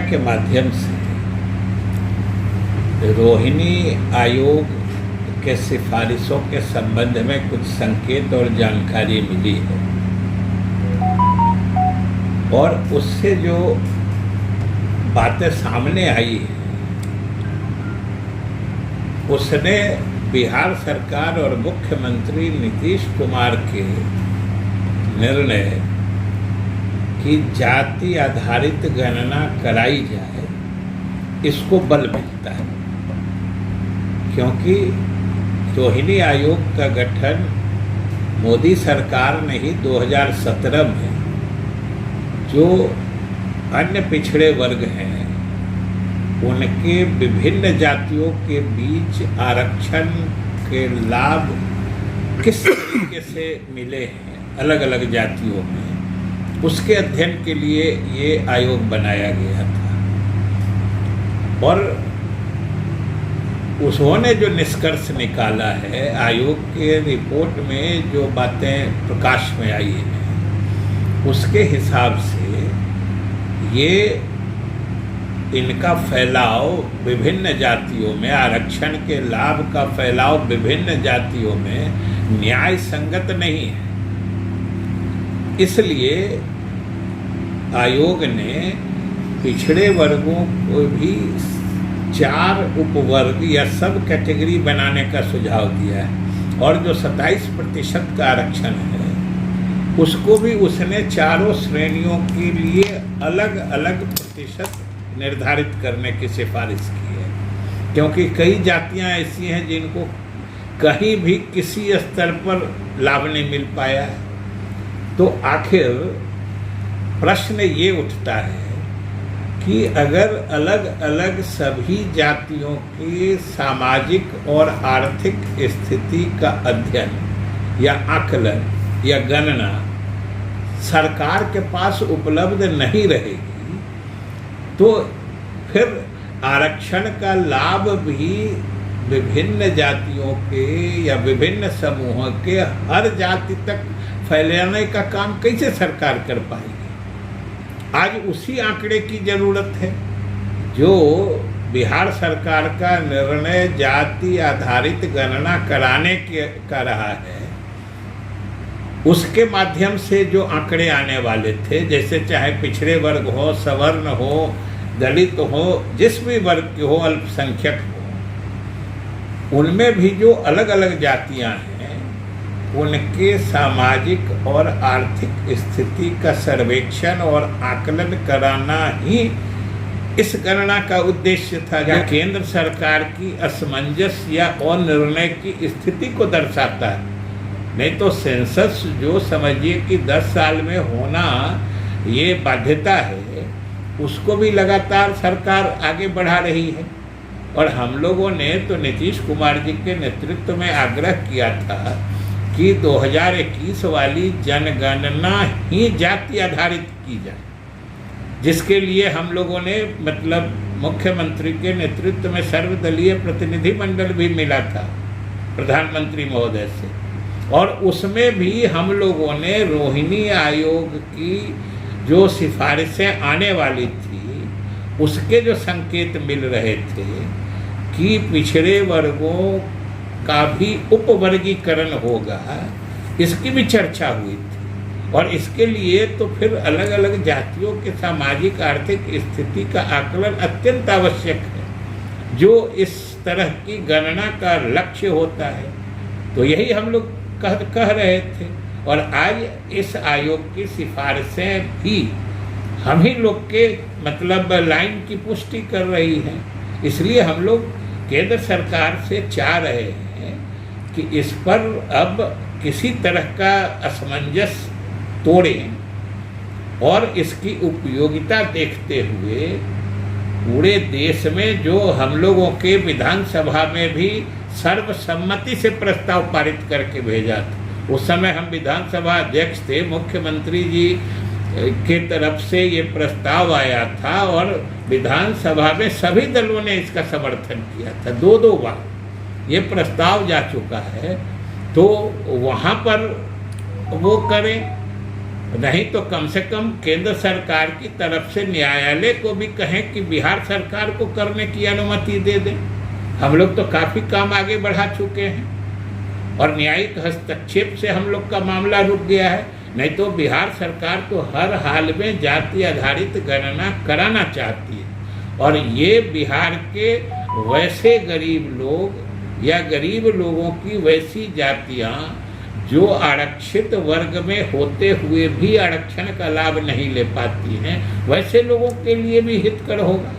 के माध्यम से रोहिणी आयोग के सिफारिशों के संबंध में कुछ संकेत और जानकारी मिली है और उससे जो बातें सामने आई है उसने बिहार सरकार और मुख्यमंत्री नीतीश कुमार के निर्णय कि जाति आधारित गणना कराई जाए इसको बल मिलता है, क्योंकि रोहिणी आयोग का गठन मोदी सरकार ने ही 2017 में जो अन्य पिछड़े वर्ग हैं उनके विभिन्न जातियों के बीच आरक्षण के लाभ किस तरीके से मिले हैं अलग अलग जातियों में, उसके अध्ययन के लिए ये आयोग बनाया गया था। और उन्होंने जो निष्कर्ष निकाला है आयोग के रिपोर्ट में जो बातें प्रकाश में आई हैं उसके हिसाब से ये इनका फैलाव विभिन्न जातियों में, आरक्षण के लाभ का फैलाव विभिन्न जातियों में न्याय संगत नहीं है। इसलिए आयोग ने पिछड़े वर्गों को भी 4 उपवर्ग या सब कैटेगरी बनाने का सुझाव दिया है और जो 27% का आरक्षण है उसको भी उसने चारों श्रेणियों के लिए अलग अलग प्रतिशत निर्धारित करने की सिफारिश की है, क्योंकि कई जातियां ऐसी हैं जिनको कहीं भी किसी स्तर पर लाभ नहीं मिल पाया है। तो आखिर प्रश्न ये उठता है कि अगर अलग अलग सभी जातियों की सामाजिक और आर्थिक स्थिति का अध्ययन या आकलन या गणना सरकार के पास उपलब्ध नहीं रहेगी तो फिर आरक्षण का लाभ भी विभिन्न जातियों के या विभिन्न समूहों के हर जाति तक फैलाने का काम कैसे सरकार कर पाएगी। आज उसी आंकड़े की जरूरत है जो बिहार सरकार का निर्णय जाति आधारित गणना कराने का रहा है। उसके माध्यम से जो आंकड़े आने वाले थे, जैसे चाहे पिछड़े वर्ग हो, सवर्ण हो, दलित हो, जिस भी वर्ग के हो, अल्पसंख्यक हो, उनमें भी जो अलग अलग जातियां हैं उनके सामाजिक और आर्थिक स्थिति का सर्वेक्षण और आकलन कराना ही इस गणना का उद्देश्य था, जो केंद्र सरकार की असमंजस या अनिर्णय की स्थिति को दर्शाता है। नहीं तो सेंसस जो समझिए कि 10 साल में होना ये बाध्यता है, उसको भी लगातार सरकार आगे बढ़ा रही है। और हम लोगों ने तो नीतीश कुमार जी के नेतृत्व में आग्रह किया था कि 2021 वाली जनगणना ही जाति आधारित की जाए, जिसके लिए हम लोगों ने मतलब मुख्यमंत्री के नेतृत्व में सर्वदलीय प्रतिनिधि मंडल भी मिला था प्रधानमंत्री महोदय से, और उसमें भी हम लोगों ने रोहिणी आयोग की जो सिफारिशें आने वाली थी उसके जो संकेत मिल रहे थे कि पिछड़े वर्गों का भी उपवर्गीकरण होगा, इसकी भी चर्चा हुई थी। और इसके लिए तो फिर अलग अलग जातियों के सामाजिक आर्थिक स्थिति का आकलन अत्यंत आवश्यक है, जो इस तरह की गणना का लक्ष्य होता है। तो यही हम लोग कह रहे थे, और आज इस आयोग की सिफारिशें भी हम ही लोग के मतलब लाइन की पुष्टि कर रही हैं। इसलिए हम लोग केंद्र सरकार से चाह रहे हैं कि इस पर अब किसी तरह का असमंजस तोड़ें और इसकी उपयोगिता देखते हुए पूरे देश में जो हम लोगों के विधानसभा में भी सर्वसम्मति से प्रस्ताव पारित करके भेजा था। उस समय हम विधानसभा अध्यक्ष थे, मुख्यमंत्री जी के तरफ से ये प्रस्ताव आया था और विधानसभा में सभी दलों ने इसका समर्थन किया था। 2 बार ये प्रस्ताव जा चुका है, तो वहाँ पर वो करें नहीं तो कम से कम केंद्र सरकार की तरफ से न्यायालय को भी कहें कि बिहार सरकार को करने की अनुमति दे दें। हम लोग तो काफ़ी काम आगे बढ़ा चुके हैं और न्यायिक हस्तक्षेप से हम लोग का मामला रुक गया है। नहीं तो बिहार सरकार तो हर हाल में जाति आधारित गणना कराना चाहती है और ये बिहार के वैसे गरीब लोग या गरीब लोगों की वैसी जातियाँ जो आरक्षित वर्ग में होते हुए भी आरक्षण का लाभ नहीं ले पाती हैं, वैसे लोगों के लिए भी हितकर होगा।